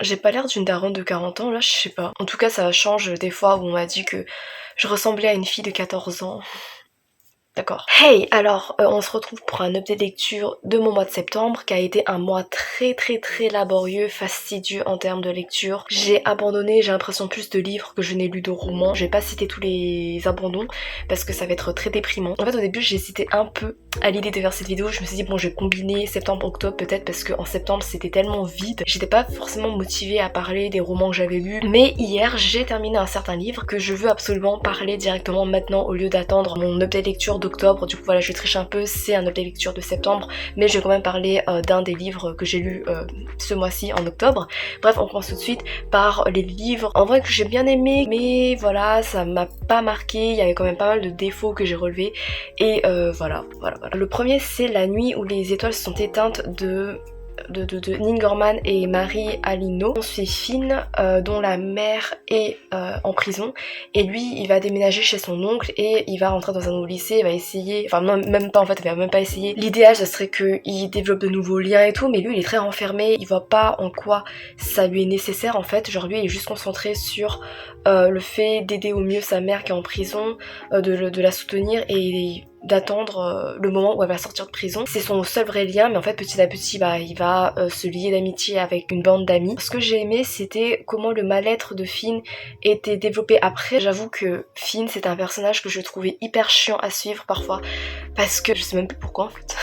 J'ai pas l'air d'une daronne de 40 ans là, je sais pas. En tout cas ça change des fois où on m'a dit que je ressemblais à une fille de 14 ans. D'accord. Hey, alors on se retrouve pour un update lecture de mon mois de septembre qui a été un mois très laborieux, fastidieux en termes de lecture. J'ai abandonné, j'ai l'impression plus de livres que je n'ai lu de romans. Je vais pas citer tous les abandons parce que ça va être très déprimant. En fait au début j'hésitais un peu à l'idée de faire cette vidéo, je me suis dit bon je vais combiner septembre-octobre peut-être parce qu'en septembre c'était tellement vide. J'étais pas forcément motivée à parler des romans que j'avais lus, mais hier j'ai terminé un certain livre que je veux absolument parler directement maintenant au lieu d'attendre mon update lecture d'octobre. Du coup voilà, je triche un peu, c'est un update lecture de septembre, mais je vais quand même parler d'un des livres que j'ai lu ce mois-ci en octobre. Bref, on commence tout de suite par les livres en vrai que j'ai bien aimé, mais voilà, ça m'a pas marqué, il y avait quand même pas mal de défauts que j'ai relevés, et voilà. Le premier c'est La nuit où les étoiles se sont éteintes de Neil Gorman et Marie Alino. On suit Finn dont la mère est en prison et lui il va déménager chez son oncle et il va rentrer dans un nouveau lycée, il va essayer, enfin non, même pas en fait, il va même pas essayer. L'idéal ce serait qu'il développe de nouveaux liens et tout, mais lui il est très renfermé, il voit pas en quoi ça lui est nécessaire en fait, genre lui il est juste concentré sur le fait d'aider au mieux sa mère qui est en prison, de la soutenir et d'attendre le moment où elle va sortir de prison. C'est son seul vrai lien, mais en fait petit à petit il va se lier d'amitié avec une bande d'amis. Ce que j'ai aimé c'était comment le mal-être de Finn était développé après. J'avoue que Finn c'est un personnage que je trouvais hyper chiant à suivre parfois, parce que je sais même plus pourquoi en fait.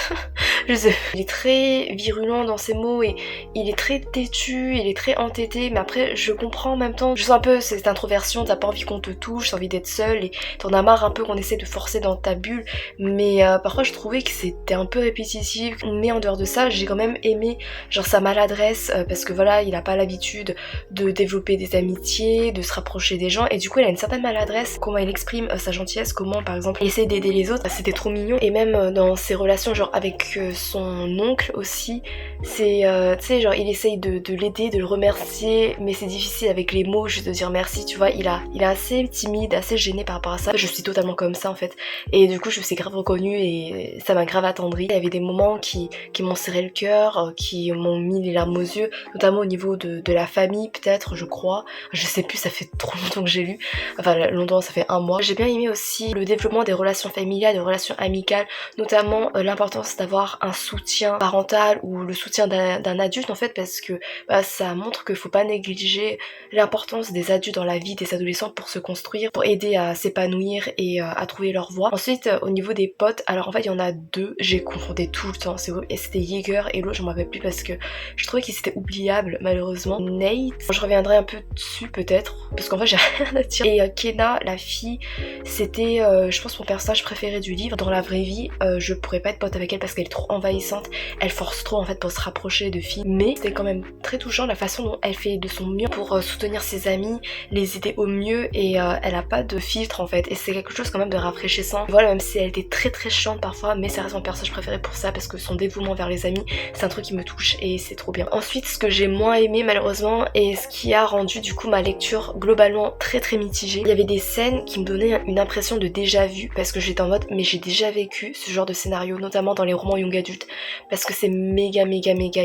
Je sais. Il est très virulent dans ses mots et il est très têtu, il est très entêté, mais après je comprends en même temps. Je sens un peu cette introversion, t'as pas envie qu'on te touche, t'as envie d'être seule et t'en as marre un peu qu'on essaie de forcer dans ta bulle. Mais parfois je trouvais que c'était un peu répétitif, mais en dehors de ça j'ai quand même aimé genre sa maladresse parce que voilà il a pas l'habitude de développer des amitiés, de se rapprocher des gens et du coup il a une certaine maladresse, comment il exprime sa gentillesse, comment par exemple il essaie d'aider les autres, c'était trop mignon. Et même dans ses relations genre avec son oncle aussi, c'est tu sais genre il essaye de l'aider, de le remercier, mais c'est difficile avec les mots juste de dire merci, tu vois, il est assez timide, assez gêné par rapport à ça. Je suis totalement comme ça en fait et du coup je me suis grave reconnue et ça m'a grave attendrie. Il y avait des moments qui m'ont serré le cœur, qui m'ont mis les larmes aux yeux, notamment au niveau de la famille peut-être, je crois, je sais plus, ça fait trop longtemps que j'ai lu, enfin longtemps, ça fait un mois. J'ai bien aimé aussi le développement des relations familiales, des relations amicales, notamment l'importance d'avoir un soutien parental ou le soutien d'un adulte en fait, parce que ça montre qu'il faut pas négliger l'importance des adultes dans la vie des adolescents pour se construire, pour aider à s'épanouir et à trouver leur voie. Ensuite au niveau des potes, alors en fait il y en a deux, j'ai confondu tout le temps, et c'était Jaeger et l'autre je m'en rappelle plus parce que je trouvais qu'il était oubliable malheureusement. Nate, je reviendrai un peu dessus peut-être, parce qu'en fait j'ai rien à dire. Et Kenna, la fille, c'était je pense mon personnage préféré du livre. Dans la vraie vie, je pourrais pas être pote avec elle parce qu'elle est trop envahissante, elle force trop en fait pour se rapprocher de filles, mais c'était quand même très touchant la façon dont elle fait de son mieux pour soutenir ses amis, les aider au mieux et elle a pas de filtre en fait et c'est quelque chose quand même de rafraîchissant. Voilà, même si elle était très chiante parfois, mais ça reste mon personnage préféré pour ça parce que son dévouement vers les amis c'est un truc qui me touche et c'est trop bien. Ensuite ce que j'ai moins aimé malheureusement et ce qui a rendu du coup ma lecture globalement très mitigée, il y avait des scènes qui me donnaient une impression de déjà vu parce que j'étais en mode mais j'ai déjà vécu ce genre de scénario, notamment dans les romans young adultes parce que c'est méga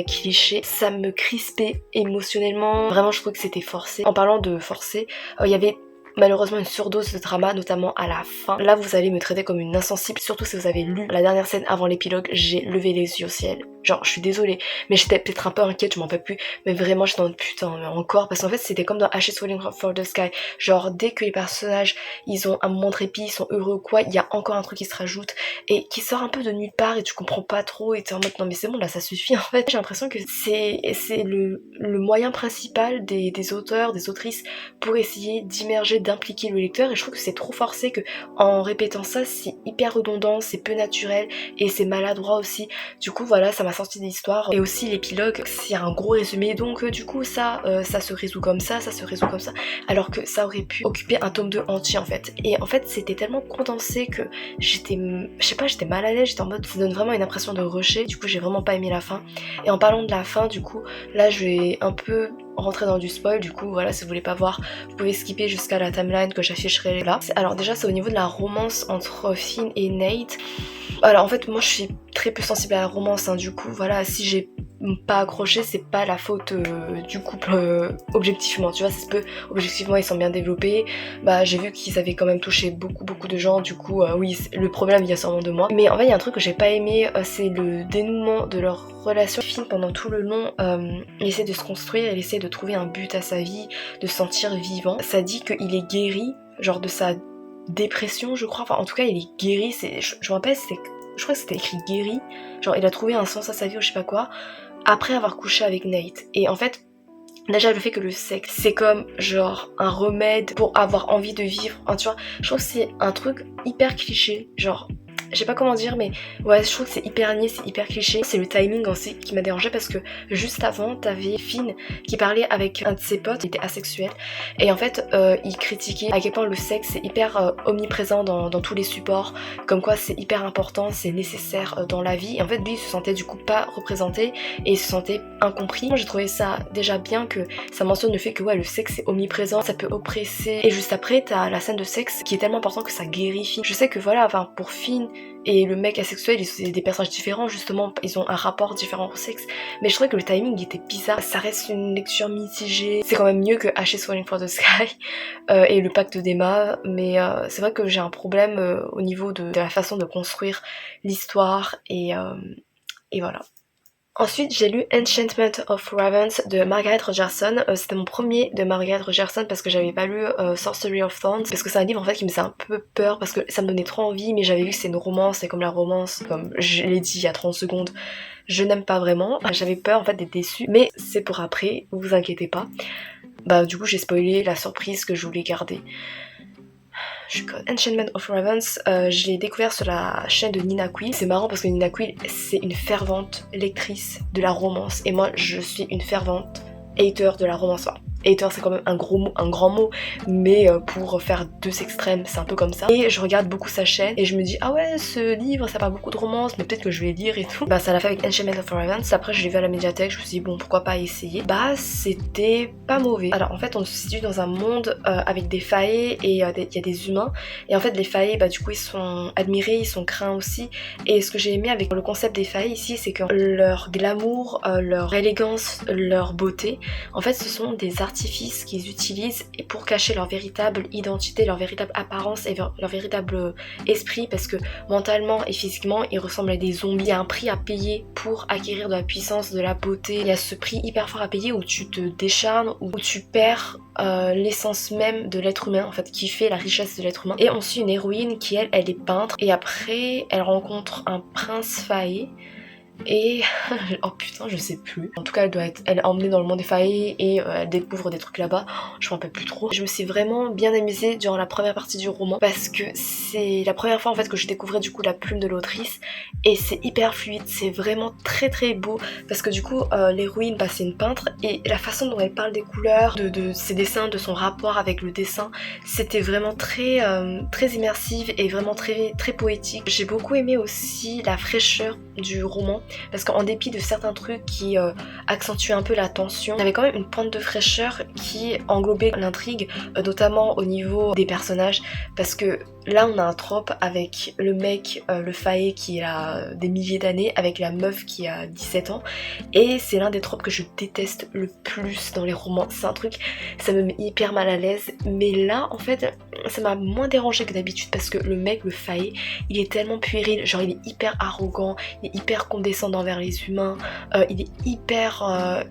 cliché, ça me crispait émotionnellement, vraiment je trouve que c'était forcé. En parlant de forcé, il y avait malheureusement une surdose de drama, notamment à la fin. Là vous allez me traiter comme une insensible, surtout si vous avez lu la dernière scène avant l'épilogue, j'ai levé les yeux au ciel. Genre je suis désolée, mais j'étais peut-être un peu inquiète, je m'en peux plus, mais vraiment j'étais en mode putain, mais encore, parce qu'en fait c'était comme dans Ashes Falling for the Sky, genre dès que les personnages ils ont un moment de répit, ils sont heureux ou quoi, il y a encore un truc qui se rajoute et qui sort un peu de nulle part et tu comprends pas trop et t'es en mode non mais c'est bon là ça suffit en fait. J'ai l'impression que c'est le moyen principal des auteurs, des autrices pour essayer d'immerger, d'impliquer le lecteur et je trouve que c'est trop forcé, que en répétant ça c'est hyper redondant, c'est peu naturel et c'est maladroit aussi. Du coup voilà, ça m'a sorti de l'histoire et aussi l'épilogue c'est un gros résumé donc du coup ça se résout comme ça se résout comme ça alors que ça aurait pu occuper un tome 2 entier en fait. Et en fait c'était tellement condensé que j'étais, je sais pas, j'étais mal à l'aise, j'étais en mode ça donne vraiment une impression de rusher, du coup j'ai vraiment pas aimé la fin. Et en parlant de la fin du coup là je vais un peu rentrer dans du spoil, du coup voilà, si vous voulez pas voir vous pouvez skipper jusqu'à la timeline que j'afficherai là. Alors déjà c'est au niveau de la romance entre Finn et Nate. Alors en fait moi je suis très peu sensible à la romance hein, du coup voilà, si j'ai pas accroché, c'est pas la faute du couple objectivement, tu vois, ça se peut, objectivement ils sont bien développés, bah j'ai vu qu'ils avaient quand même touché beaucoup de gens, du coup oui, le problème vient sûrement de moi. Mais en fait il y a un truc que j'ai pas aimé, c'est le dénouement de leur relation. Finn pendant tout le long, il essaie de se construire, il essaie de trouver un but à sa vie, de se sentir vivant. Ça dit qu'il est guéri, genre de sa dépression je crois, enfin en tout cas il est guéri, je me rappelle, je crois que c'était écrit guéri, genre il a trouvé un sens à sa vie ou je sais pas quoi, après avoir couché avec Nate. Et en fait, déjà le fait que le sexe c'est comme genre un remède pour avoir envie de vivre, enfin, tu vois, je trouve que c'est un truc hyper cliché, genre je sais pas comment dire, mais ouais, je trouve que c'est hyper niais, c'est hyper cliché. C'est le timing aussi qui m'a dérangé parce que juste avant, t'avais Finn qui parlait avec un de ses potes, il était asexuel, et en fait, il critiquait à quel point le sexe est hyper omniprésent dans tous les supports, comme quoi c'est hyper important, c'est nécessaire dans la vie. Et en fait, lui, il se sentait du coup pas représenté et il se sentait incompris. Moi, j'ai trouvé ça déjà bien que ça mentionne le fait que ouais, le sexe est omniprésent, ça peut oppresser. Et juste après, t'as la scène de sexe qui est tellement important que ça guérit Finn. Je sais que voilà, enfin, pour Finn et le mec asexuel, c'est des personnages différents, justement, ils ont un rapport différent au sexe, mais je trouvais que le timing était bizarre. Ça reste une lecture mitigée, c'est quand même mieux que Ashes Falling for the Sky et le pacte d'Emma, mais c'est vrai que j'ai un problème au niveau de la façon de construire l'histoire, et voilà. Ensuite, j'ai lu Enchantment of Ravens de Margaret Rogerson. C'était mon premier de Margaret Rogerson parce que j'avais pas lu Sorcery of Thorns, parce que c'est un livre en fait qui me faisait un peu peur parce que ça me donnait trop envie, mais j'avais vu que c'est une romance, et comme la romance, comme je l'ai dit il y a 30 secondes, je n'aime pas vraiment. J'avais peur en fait d'être déçue, mais c'est pour après, vous inquiétez pas. Bah du coup j'ai spoilé la surprise que je voulais garder. Enchantment of Ravens, je l'ai découvert sur la chaîne de Nina Quill. C'est marrant parce que Nina Quill, c'est une fervente lectrice de la romance, et moi je suis une fervente hater de la romance. Enfin, hater c'est quand même un grand mot, mais pour faire deux extrêmes, c'est un peu comme ça. Et je regarde beaucoup sa chaîne et je me dis ah ouais, ce livre ça parle beaucoup de romance, mais peut-être que je vais lire et tout. Bah ça l'a fait avec Enchantment of Ravens. Après je l'ai vu à la médiathèque, je me suis dit bon pourquoi pas essayer. Bah c'était pas mauvais. Alors en fait on se situe dans un monde avec des faées, et il y a des humains, et en fait les faées bah du coup ils sont admirés, ils sont craints aussi. Et ce que j'ai aimé avec le concept des faées ici, c'est que leur glamour, leur élégance, leur beauté, en fait ce sont des artistes qu'ils utilisent pour cacher leur véritable identité, leur véritable apparence et leur véritable esprit, parce que mentalement et physiquement ils ressemblent à des zombies. Il y a un prix à payer pour acquérir de la puissance, de la beauté. Il y a ce prix hyper fort à payer où tu te décharnes, où tu perds l'essence même de l'être humain, en fait, qui fait la richesse de l'être humain. Et on suit une héroïne qui elle est peintre, et après elle rencontre un prince faé. Et oh putain je sais plus, en tout cas elle est emmenée dans le monde des failles et elle découvre des trucs là-bas, je me rappelle plus trop. Je me suis vraiment bien amusée durant la première partie du roman parce que c'est la première fois en fait que je découvrais du coup la plume de l'autrice, et c'est hyper fluide, c'est vraiment très beau parce que du coup l'héroïne bah, c'est une peintre, et la façon dont elle parle des couleurs, de ses dessins, de son rapport avec le dessin, c'était vraiment très immersive et vraiment très poétique. J'ai beaucoup aimé aussi la fraîcheur du roman, parce qu'en dépit de certains trucs qui accentuaient un peu la tension, il y avait quand même une pointe de fraîcheur qui englobait l'intrigue, notamment au niveau des personnages, parce que là on a un trope avec le mec, le faé qui a des milliers d'années, avec la meuf qui a 17 ans, et c'est l'un des tropes que je déteste le plus dans les romans. C'est un truc, ça me met hyper mal à l'aise, mais là en fait ça m'a moins dérangé que d'habitude, parce que le mec, le faé, il est tellement puéril, genre il est hyper arrogant, il est hyper condescendant envers les humains, il est hyper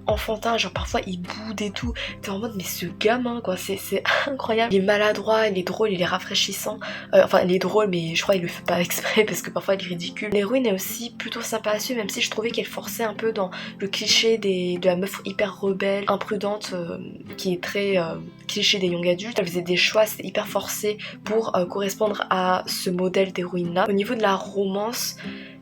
enfantin, genre parfois il boude et tout, t'es en mode mais ce gamin quoi, c'est incroyable. Il est maladroit, il est drôle, il est rafraîchissant, enfin il est drôle mais je crois qu'il le fait pas exprès parce que parfois il est ridicule. L'héroïne est aussi plutôt sympa à suivre, même si je trouvais qu'elle forçait un peu dans le cliché de la meuf hyper rebelle, imprudente, qui est très cliché des young adultes. Elle faisait des choix, c'était hyper forcé pour correspondre à ce modèle d'héroïne là. Au niveau de la romance,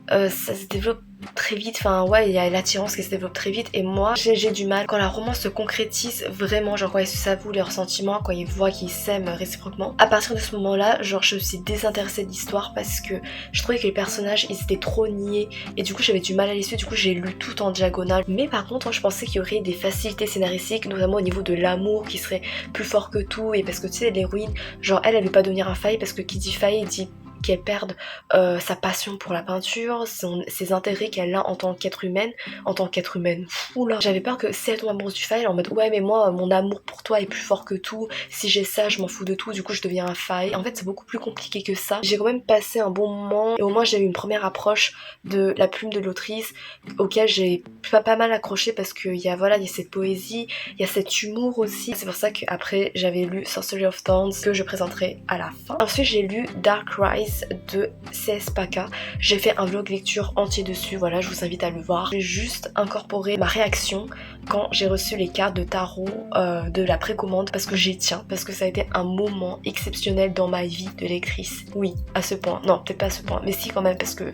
ça se développe très vite, enfin ouais il y a l'attirance qui se développe très vite, et moi j'ai du mal quand la romance se concrétise vraiment, genre quand ils s'avouent leurs sentiments, quand ils voient qu'ils s'aiment réciproquement. À partir de ce moment là, genre je me suis désintéressée de l'histoire parce que je trouvais que les personnages ils étaient trop niais, et du coup j'avais du mal à les suivre, du coup j'ai lu tout en diagonale. Mais par contre je pensais qu'il y aurait des facilités scénaristiques, notamment au niveau de l'amour qui serait plus fort que tout, et parce que tu sais l'héroïne, genre elle veut pas devenir un faille, parce que qui dit faille dit qu'elle perde sa passion pour la peinture, ses intérêts qu'elle a en tant qu'être humaine, oula, j'avais peur que si elle tombe amoureuse du faille, en mode ouais mais moi mon amour pour toi est plus fort que tout, si j'ai ça je m'en fous de tout, du coup je deviens un faille. En fait c'est beaucoup plus compliqué que ça. J'ai quand même passé un bon moment et au moins j'ai eu une première approche de la plume de l'autrice auquel j'ai pas mal accroché parce qu'il y a voilà, il y a cette poésie, il y a cet humour aussi. C'est pour ça qu'après j'avais lu Sorcery of Thorns que je présenterai à la fin. Ensuite j'ai lu Dark Rise de C.S. Paca. J'ai fait un vlog lecture entier dessus, voilà, je vous invite à le voir. J'ai juste incorporé ma réaction quand j'ai reçu les cartes de tarot de la précommande parce que j'y tiens, parce que ça a été un moment exceptionnel dans ma vie de lectrice. Oui, à ce point. Non, peut-être pas à ce point, mais si quand même parce que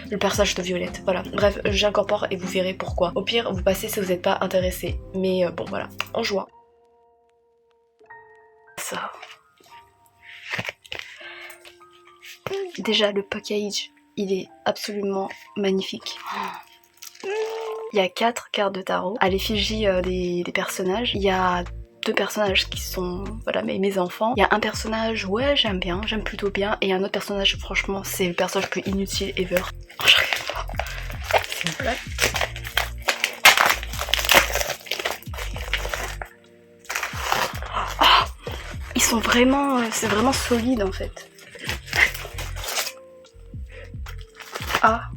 le personnage de Violette, voilà. Bref, j'incorpore et vous verrez pourquoi. Au pire, vous passez si vous n'êtes pas intéressé. Mais bon, voilà, en joie. Ça. Déjà, le package, il est absolument magnifique. Il y a 4 cartes de tarot à l'effigie des personnages. Il y a 2 personnages qui sont voilà mes enfants. Il y a un personnage, ouais j'aime bien, j'aime plutôt bien. Et un autre personnage, franchement, c'est le personnage le plus inutile ever. Oh, j'arrive pas. C'est une blague. Oh, ils sont vraiment, c'est vraiment solide en fait. Ah.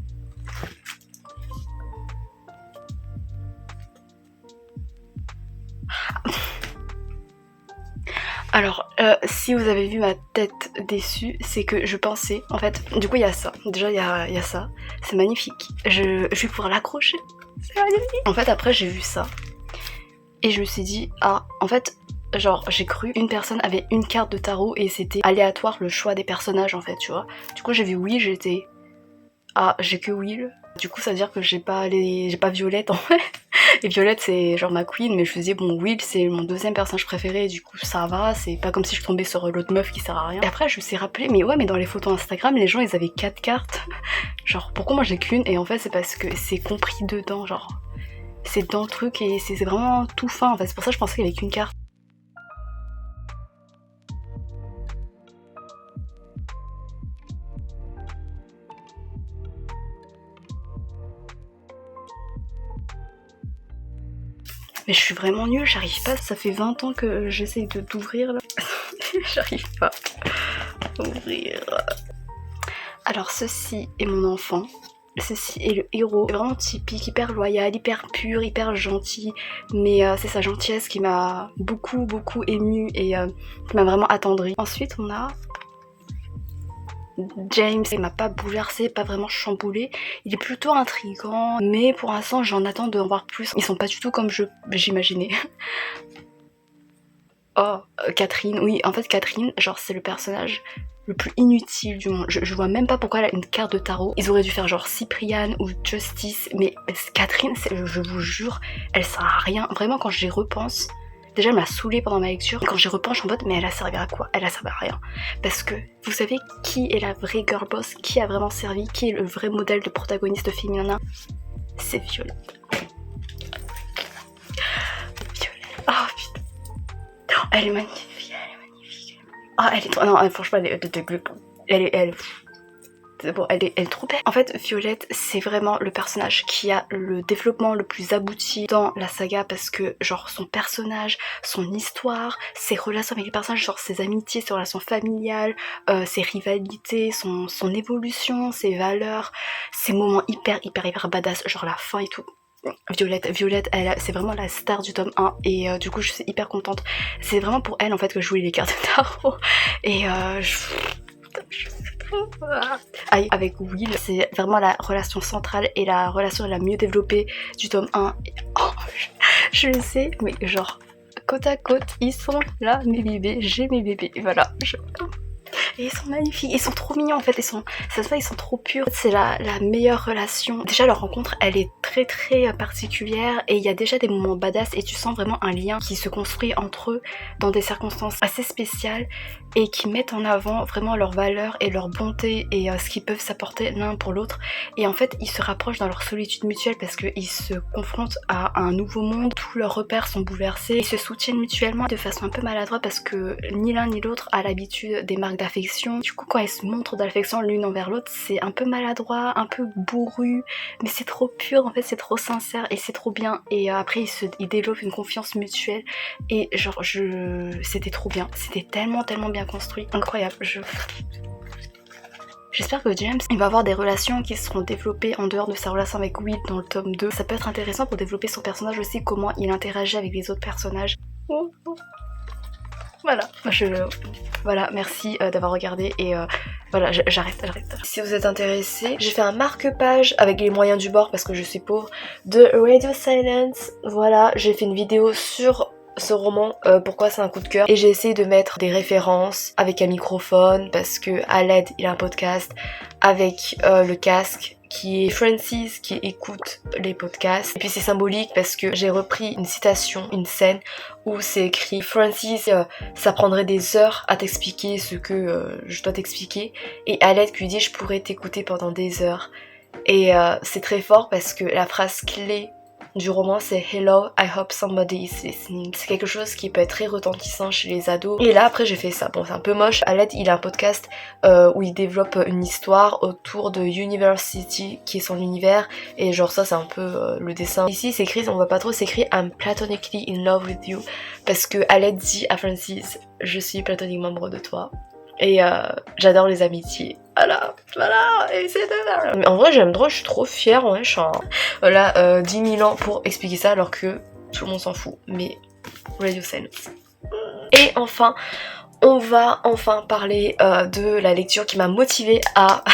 Alors, si vous avez vu ma tête déçue, c'est que je pensais, en fait, du coup il y a ça, déjà il y a ça, c'est magnifique, je vais pouvoir l'accrocher, c'est magnifique. En fait après j'ai vu ça, et je me suis dit, ah, en fait, genre j'ai cru une personne avait une carte de tarot et c'était aléatoire le choix des personnages en fait, tu vois. Du coup j'ai vu Will, j'étais, ah j'ai que Will, du coup ça veut dire que j'ai pas Violette en fait. Et Violette c'est genre ma queen, mais je me disais bon Will c'est mon deuxième personnage préféré, du coup ça va, c'est pas comme si je tombais sur l'autre meuf qui sert à rien. Et après je me suis rappelé, mais ouais mais dans les photos Instagram les gens ils avaient 4 cartes, genre pourquoi moi j'ai qu'une? Et en fait c'est parce que c'est compris dedans, genre c'est dans le truc et c'est vraiment tout fin en fait, c'est pour ça que je pensais qu'il y avait qu'une carte. Mais je suis vraiment nulle, j'arrive pas, ça fait 20 ans que j'essaye d'ouvrir là. J'arrive pas à ouvrir. Alors ceci est mon enfant, ceci est le héros, c'est vraiment typique, hyper loyal, hyper pur, hyper gentil, mais c'est sa gentillesse qui m'a beaucoup émue et qui m'a vraiment attendrie. Ensuite on a James, il m'a pas bouleversé, pas vraiment chamboulé, il est plutôt intriguant, mais pour l'instant j'en attends d'en voir plus. Ils sont pas du tout comme j'imaginais. Oh, Catherine, oui, en fait Catherine, genre c'est le personnage le plus inutile du monde. Je vois même pas pourquoi elle a une carte de tarot. Ils auraient dû faire genre Cypriane ou Justice, mais Catherine, je vous jure, elle sert à rien. Vraiment quand j'y repense, déjà elle m'a saoulée pendant ma lecture. Et quand j'y repense, je suis en mode mais elle a servi à quoi? Elle a servi à rien. Parce que vous savez qui est la vraie girl boss? Qui a vraiment servi? Qui est le vrai modèle de protagoniste féminin? C'est Violette. Violette. Oh putain. Oh, elle est magnifique, Ah, elle est trop... Non, franchement, elle est trop belle. En fait, Violette, c'est vraiment le personnage qui a le développement le plus abouti dans la saga parce que, genre, son personnage, son histoire, ses relations avec les personnages, genre ses amitiés, ses relations familiales, ses rivalités, son évolution, ses valeurs, ses moments hyper badass, genre la fin et tout. Violette, c'est vraiment la star du tome 1 et du coup je suis hyper contente. C'est vraiment pour elle en fait que je voulais les cartes de tarot et avec Will, c'est vraiment la relation centrale et la relation la mieux développée du tome 1. Oh, je le sais, mais genre côte à côte, ils sont là mes bébés, j'ai mes bébés, voilà. Et ils sont magnifiques, ils sont trop mignons en fait, ça se voit, ils sont trop purs. C'est la meilleure relation. Déjà leur rencontre elle est très particulière et il y a déjà des moments badass et tu sens vraiment un lien qui se construit entre eux dans des circonstances assez spéciales et qui mettent en avant vraiment leurs valeurs et leur bonté et ce qu'ils peuvent s'apporter l'un pour l'autre. Et en fait ils se rapprochent dans leur solitude mutuelle parce qu'ils se confrontent à un nouveau monde, tous leurs repères sont bouleversés, ils se soutiennent mutuellement de façon un peu maladroite parce que ni l'un ni l'autre a l'habitude des marques d'affection l'affection. Du coup quand ils se montrent de l'affection l'une envers l'autre, c'est un peu maladroit, un peu bourru, mais c'est trop pur en fait, c'est trop sincère et c'est trop bien. Et après ils développent une confiance mutuelle et genre c'était trop bien, c'était tellement bien construit, incroyable. J'espère que James il va avoir des relations qui seront développées en dehors de sa relation avec Will dans le tome 2. Ça peut être intéressant pour développer son personnage aussi, comment il interagit avec les autres personnages. Voilà, voilà, merci d'avoir regardé et voilà, j'arrête. Si vous êtes intéressé, j'ai fait un marque-page avec les moyens du bord parce que je suis pauvre de Radio Silence. Voilà, j'ai fait une vidéo sur ce roman, pourquoi c'est un coup de cœur, et j'ai essayé de mettre des références avec un microphone parce que Aled il a un podcast avec le casque qui est Francis qui écoute les podcasts. Et puis c'est symbolique parce que j'ai repris une citation, une scène où c'est écrit Francis, ça prendrait des heures à t'expliquer ce que je dois t'expliquer, et Aled qui lui dit je pourrais t'écouter pendant des heures. Et c'est très fort parce que la phrase clé du roman c'est Hello, I hope somebody is listening. C'est quelque chose qui peut être très retentissant chez les ados. Et là après j'ai fait ça. Bon c'est un peu moche. Aled il a un podcast où il développe une histoire autour de University qui est son univers. Et genre ça c'est un peu le dessin. Ici c'est écrit, on voit pas trop, c'est écrit I'm platonically in love with you. Parce que Aled dit à Francis je suis platoniquement amoureux de toi. Et j'adore les amitiés. Voilà, et c'est de... Mais en vrai j'aime trop, je suis trop fière, ouais, je suis voilà, 10 000 ans pour expliquer ça alors que tout le monde s'en fout. Mais Radio Silence. Et enfin, on va enfin parler de la lecture qui m'a motivée à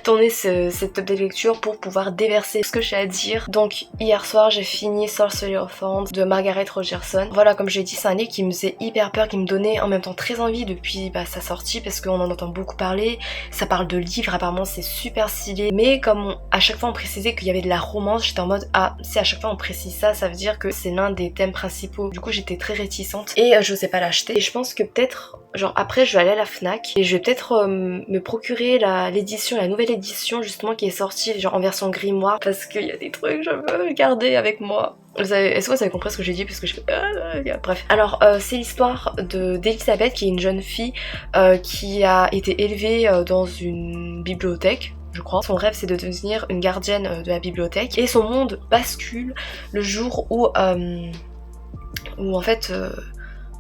tourner cette top des lectures pour pouvoir déverser ce que j'ai à dire. Donc hier soir j'ai fini Sorcery of Thorns de Margaret Rogerson. Voilà, comme j'ai dit c'est un livre qui me faisait hyper peur, qui me donnait en même temps très envie depuis sa sortie parce qu'on en entend beaucoup parler. Ça parle de livres, apparemment c'est super stylé, mais comme à chaque fois on précisait qu'il y avait de la romance, j'étais en mode ah si à chaque fois on précise ça, ça veut dire que c'est l'un des thèmes principaux. Du coup j'étais très réticente et je n'osais pas l'acheter. Et je pense que peut-être genre après je vais aller à la Fnac et je vais peut-être me procurer la nouvelle édition justement qui est sortie genre en version grimoire parce qu'il y a des trucs que je veux garder avec moi. Est-ce que vous avez compris ce que j'ai dit parce que je fais... bref. Alors c'est l'histoire d'Elisabeth qui est une jeune fille qui a été élevée dans une bibliothèque. Je crois. Son rêve c'est de devenir une gardienne de la bibliothèque et son monde bascule le jour où en fait...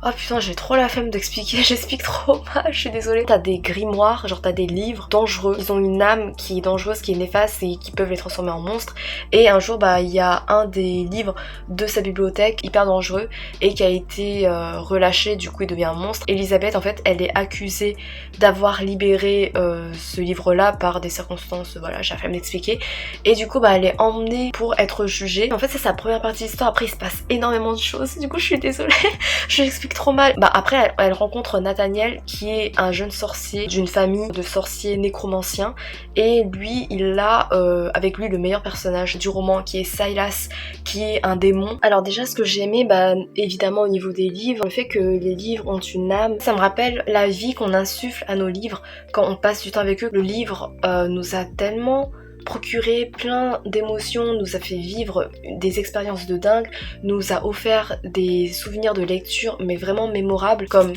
Oh putain j'ai trop la flemme d'expliquer, j'explique trop mal, je suis désolée. T'as des grimoires, genre t'as des livres dangereux, ils ont une âme qui est dangereuse, qui est néfaste et qui peuvent les transformer en monstres. Et un jour il y a un des livres de sa bibliothèque hyper dangereux et qui a été relâché, du coup il devient un monstre. Elisabeth en fait elle est accusée d'avoir libéré ce livre là par des circonstances, voilà j'ai la flemme d'expliquer. Et du coup elle est emmenée pour être jugée. En fait c'est sa première partie de l'histoire, après il se passe énormément de choses, du coup je suis désolée, je l'explique trop mal. Après elle rencontre Nathaniel qui est un jeune sorcier d'une famille de sorciers nécromanciens et lui il a avec lui le meilleur personnage du roman qui est Silas qui est un démon. Alors déjà ce que j'ai aimé évidemment au niveau des livres, le fait que les livres ont une âme, ça me rappelle la vie qu'on insuffle à nos livres quand on passe du temps avec eux. Le livre nous a tellement procuré plein d'émotions, nous a fait vivre des expériences de dingue, nous a offert des souvenirs de lecture mais vraiment mémorables comme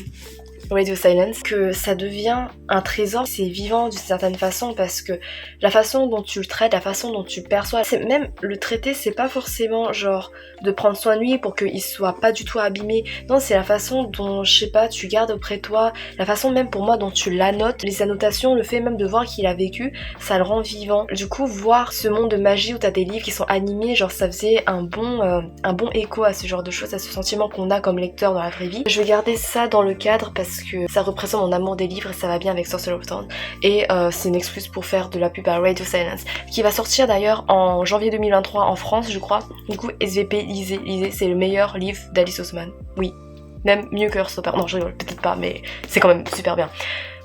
Radio Silence, que ça devient un trésor, c'est vivant d'une certaine façon parce que la façon dont tu le traites, la façon dont tu le perçois, c'est même le traiter, c'est pas forcément genre de prendre soin de lui pour qu'il soit pas du tout abîmé, non c'est la façon dont je sais pas tu gardes auprès de toi, la façon même pour moi dont tu l'annotes, les annotations, le fait même de voir qu'il a vécu, ça le rend vivant. Du coup voir ce monde de magie où t'as des livres qui sont animés, genre ça faisait un bon écho à ce genre de choses, à ce sentiment qu'on a comme lecteur dans la vraie vie. Je vais garder ça dans le cadre parce que ça représente mon amour des livres et ça va bien avec Sorcery of Thorns et c'est une excuse pour faire de la pub à Radio Silence qui va sortir d'ailleurs en janvier 2023 en France je crois. Du coup SVP, lisez, c'est le meilleur livre d'Alice Oseman, oui, même mieux que Heartstopper, non je rigole peut-être pas mais c'est quand même super bien.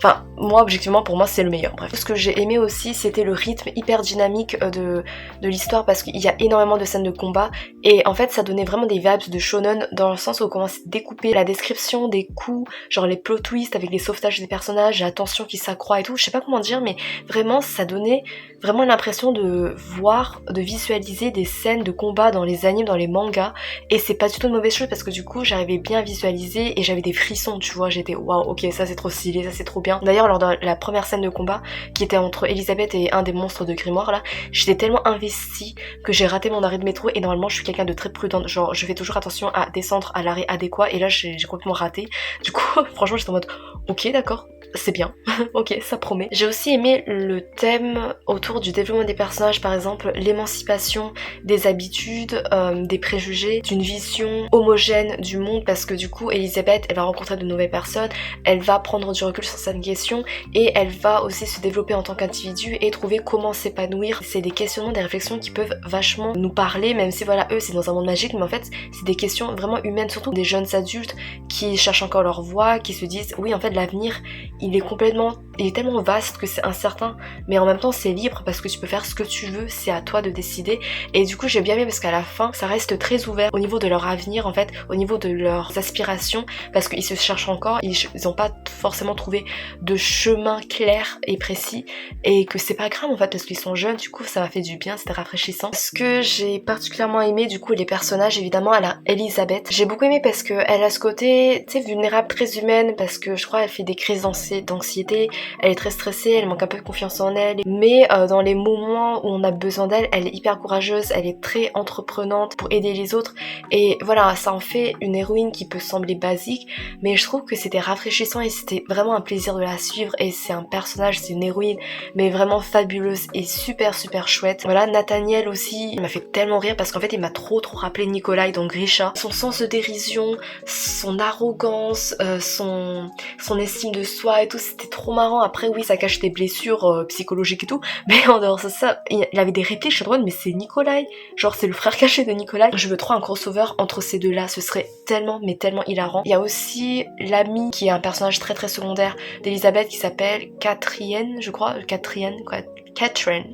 Enfin, moi, objectivement, pour moi, c'est le meilleur. Bref. Ce que j'ai aimé aussi, c'était le rythme hyper dynamique de l'histoire parce qu'il y a énormément de scènes de combat et en fait, ça donnait vraiment des vibes de shonen dans le sens où on commence à découper la description des coups, genre les plot twists avec les sauvetages des personnages, la tension qui s'accroît et tout. Je sais pas comment dire, mais vraiment, ça donnait vraiment l'impression de voir, de visualiser des scènes de combat dans les animes, dans les mangas et c'est pas du tout une mauvaise chose parce que du coup, j'arrivais bien à visualiser et j'avais des frissons, tu vois. J'étais waouh, ok, ça c'est trop stylé, ça c'est trop bien. bien. D'ailleurs lors de la première scène de combat qui était entre Elisabeth et un des monstres de grimoire là, j'étais tellement investie que j'ai raté mon arrêt de métro et normalement je suis quelqu'un de très prudente, genre je fais toujours attention à descendre à l'arrêt adéquat et là j'ai complètement raté. Du coup franchement j'étais en mode ok d'accord, c'est bien, ok ça promet. J'ai aussi aimé le thème autour du développement des personnages, par exemple l'émancipation des habitudes, des préjugés, d'une vision homogène du monde parce que du coup Elisabeth elle va rencontrer de nouvelles personnes, elle va prendre du recul sur certaines questions et elle va aussi se développer en tant qu'individu et trouver comment s'épanouir. C'est des questionnements, des réflexions qui peuvent vachement nous parler, même si voilà eux c'est dans un monde magique, mais en fait c'est des questions vraiment humaines, surtout des jeunes adultes qui cherchent encore leur voie, qui se disent oui en fait l'avenir il est tellement vaste que c'est incertain, mais en même temps c'est libre parce que tu peux faire ce que tu veux, c'est à toi de décider. Et du coup j'ai bien aimé parce qu'à la fin ça reste très ouvert au niveau de leur avenir en fait, au niveau de leurs aspirations, parce qu'ils se cherchent encore, ils n'ont pas forcément trouvé de chemin clair et précis, et que c'est pas grave en fait parce qu'ils sont jeunes, du coup ça m'a fait du bien, c'était rafraîchissant. Ce que j'ai particulièrement aimé du coup les personnages, évidemment elle a Elisabeth, j'ai beaucoup aimé parce que elle a ce côté tu sais vulnérable, très humaine, parce que je crois elle fait des crises d'anxiété, elle est très stressée, elle manque un peu de confiance en elle, mais dans les moments où on a besoin d'elle, elle est hyper courageuse, elle est très entreprenante pour aider les autres, et voilà, ça en fait une héroïne qui peut sembler basique, mais je trouve que c'était rafraîchissant et c'était vraiment un plaisir de la suivre, et c'est un personnage, c'est une héroïne, mais vraiment fabuleuse et super chouette. Voilà, Nathaniel aussi, il m'a fait tellement rire parce qu'en fait il m'a trop rappelé Nikolai dans Grisha. Son sens de dérision, son arrogance, son estime de soi et tout, c'était trop marrant. Après oui ça cache des blessures psychologiques et tout, mais en dehors de ça il avait des répliques, je suis droite mais c'est Nikolai, genre c'est le frère caché de Nikolai. Je veux trop un crossover entre ces deux là, ce serait tellement mais tellement hilarant. Il y a aussi l'ami qui est un personnage très secondaire d'Elisabeth qui s'appelle Catherine, je crois, Catherine,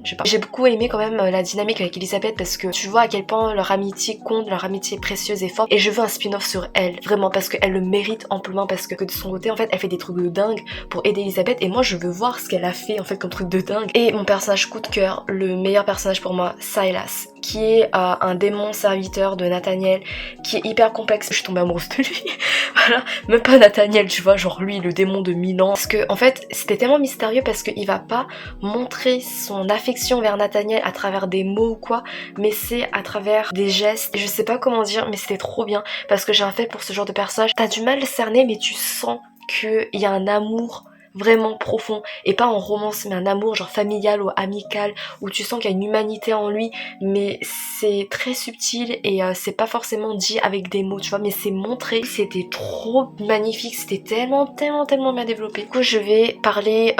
je sais pas. J'ai beaucoup aimé quand même la dynamique avec Elisabeth parce que tu vois à quel point leur amitié compte, leur amitié est précieuse et forte, et je veux un spin-off sur elle, vraiment, parce qu'elle le mérite amplement, parce que de son côté en fait elle fait des trucs de dingue pour aider Elisabeth et moi je veux voir ce qu'elle a fait en fait comme truc de dingue. Et mon personnage coup de cœur, le meilleur personnage pour moi, Silas, qui est un démon serviteur de Nathaniel, qui est hyper complexe. Je suis tombée amoureuse de lui. Voilà, même pas Nathaniel, tu vois, genre lui, le démon de Milan. Parce que en fait, c'était tellement mystérieux parce qu'il va pas montrer son affection vers Nathaniel à travers des mots ou quoi, mais c'est à travers des gestes. Et je sais pas comment dire, mais c'était trop bien parce que j'ai un fait pour ce genre de personnage. T'as du mal à le cerner, mais tu sens qu'il y a un amour vraiment profond, et pas en romance mais un amour genre familial ou amical où tu sens qu'il y a une humanité en lui, mais c'est très subtil et c'est pas forcément dit avec des mots, tu vois, mais c'est montré. C'était trop magnifique, c'était tellement bien développé. Du coup je vais parler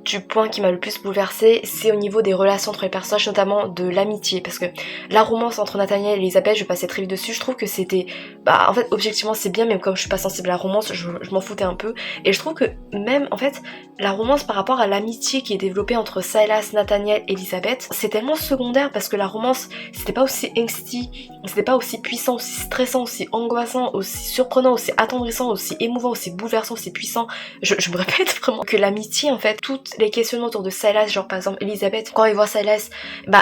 du point qui m'a le plus bouleversée, c'est au niveau des relations entre les personnages, notamment de l'amitié, parce que la romance entre Nathaniel et Elisabeth, je passais très vite dessus. Je trouve que c'était, en fait objectivement c'est bien, mais comme je suis pas sensible à la romance, je m'en foutais un peu, et je trouve que même en fait la romance par rapport à l'amitié qui est développée entre Silas, Nathaniel et Elisabeth, c'est tellement secondaire parce que la romance c'était pas aussi angsty, c'était pas aussi puissant, aussi stressant, aussi angoissant, aussi surprenant, aussi attendrissant, aussi émouvant, aussi bouleversant, aussi puissant. Je me répète vraiment que l'amitié en fait, toutes les questionnements autour de Silas, genre par exemple Elisabeth, quand elle voit Silas,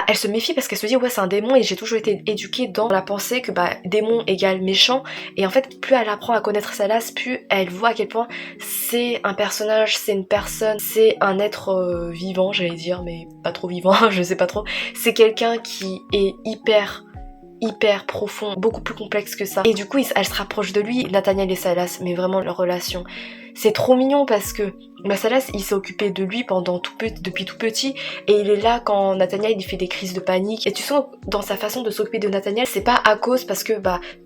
elle se méfie parce qu'elle se dit ouais c'est un démon, et j'ai toujours été éduquée dans la pensée que démon égale méchant, et en fait plus elle apprend à connaître Silas, plus elle voit à quel point c'est un personnage, c'est une personne, c'est un être vivant, j'allais dire, mais pas trop vivant, je sais pas trop. C'est quelqu'un qui est hyper profond, beaucoup plus complexe que ça. Et du coup, elle se rapproche de lui, Nathaniel et Silas, mais vraiment leur relation. C'est trop mignon parce que Silas, il s'est occupé de lui depuis tout petit, et il est là quand Nathaniel il fait des crises de panique, et tu sens dans sa façon de s'occuper de Nathaniel, c'est pas à cause parce que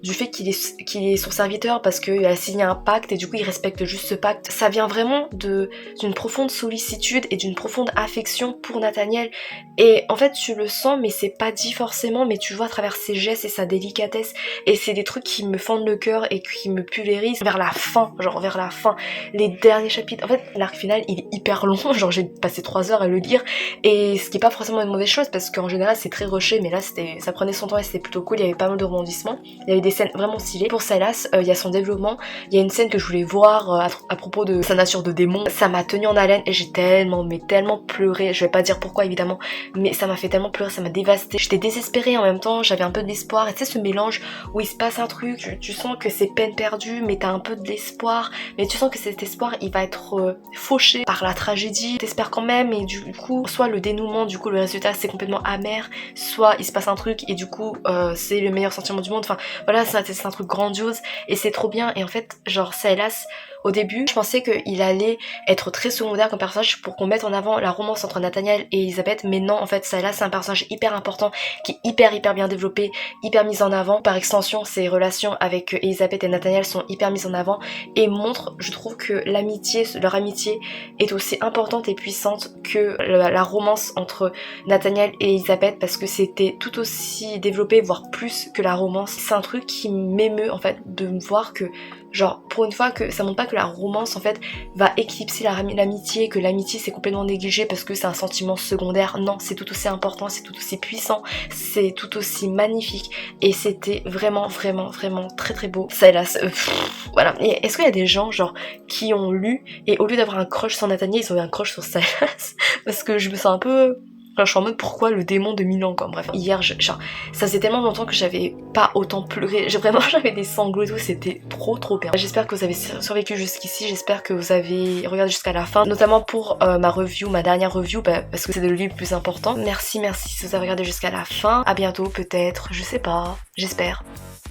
du fait qu'il est son serviteur, parce qu'il a signé un pacte et du coup il respecte juste ce pacte. Ça vient vraiment d'une profonde sollicitude et d'une profonde affection pour Nathaniel, et en fait tu le sens mais c'est pas dit forcément, mais tu vois à travers ses gestes et sa délicatesse, et c'est des trucs qui me fendent le cœur et qui me pulvérisent vers la fin, les derniers chapitres. En fait l'arc final il est hyper long, genre j'ai passé 3 heures à le lire, et ce qui est pas forcément une mauvaise chose parce qu'en général c'est très rushé, mais là ça prenait son temps et c'était plutôt cool. Il y avait pas mal de rebondissements, il y avait des scènes vraiment stylées. Pour Silas, il y a son développement, il y a une scène que je voulais voir à propos de sa nature de démon, ça m'a tenu en haleine et j'ai tellement pleuré. Je vais pas dire pourquoi évidemment, mais ça m'a fait tellement pleurer, ça m'a dévastée. J'étais désespérée, en même temps j'avais un peu de l'espoir, et tu sais ce mélange où il se passe un truc, tu sens que c'est peine perdue mais t'as un peu de l'espoir, mais tu sens que cet espoir il va être fauché par la tragédie. T'espères quand même et du coup soit le dénouement, du coup le résultat c'est complètement amer, soit il se passe un truc et du coup c'est le meilleur sentiment du monde. Enfin voilà, c'est un truc grandiose et c'est trop bien. Et en fait genre Silas, au début je pensais qu'il allait être très secondaire comme personnage pour qu'on mette en avant la romance entre Nathaniel et Elizabeth, mais non, en fait Silas c'est un personnage hyper important qui est hyper bien développé, hyper mis en avant. Par extension ses relations avec Elizabeth et Nathaniel sont hyper mises en avant et montrent, je trouve, que l'amitié, leur amitié est aussi importante et puissante que la romance entre Nathaniel et Elizabeth, parce que c'était tout aussi développé, voire plus que la romance. C'est un truc qui m'émeut en fait de me voir que genre pour une fois que ça montre pas que la romance en fait va éclipser l'amitié, que l'amitié c'est complètement négligé parce que c'est un sentiment secondaire. Non, c'est tout aussi important, c'est tout aussi puissant, c'est tout aussi magnifique et c'était vraiment très beau. Silas, voilà. Et est-ce qu'il y a des gens genre qui ont lu et au lieu d'avoir un crush sur Nathaniel, ils ont eu un crush sur Silas? Parce que je me sens un peu... Enfin, je suis en mode pourquoi le démon de Milan quoi. Bref, hier genre, ça faisait tellement longtemps que j'avais pas autant pleuré. J'avais des sanglots et tout, c'était trop bien. J'espère que vous avez survécu jusqu'ici, j'espère que vous avez regardé jusqu'à la fin, notamment pour ma dernière review, parce que c'est le livre le plus important. Merci si vous avez regardé jusqu'à la fin. À bientôt peut-être, je sais pas, j'espère.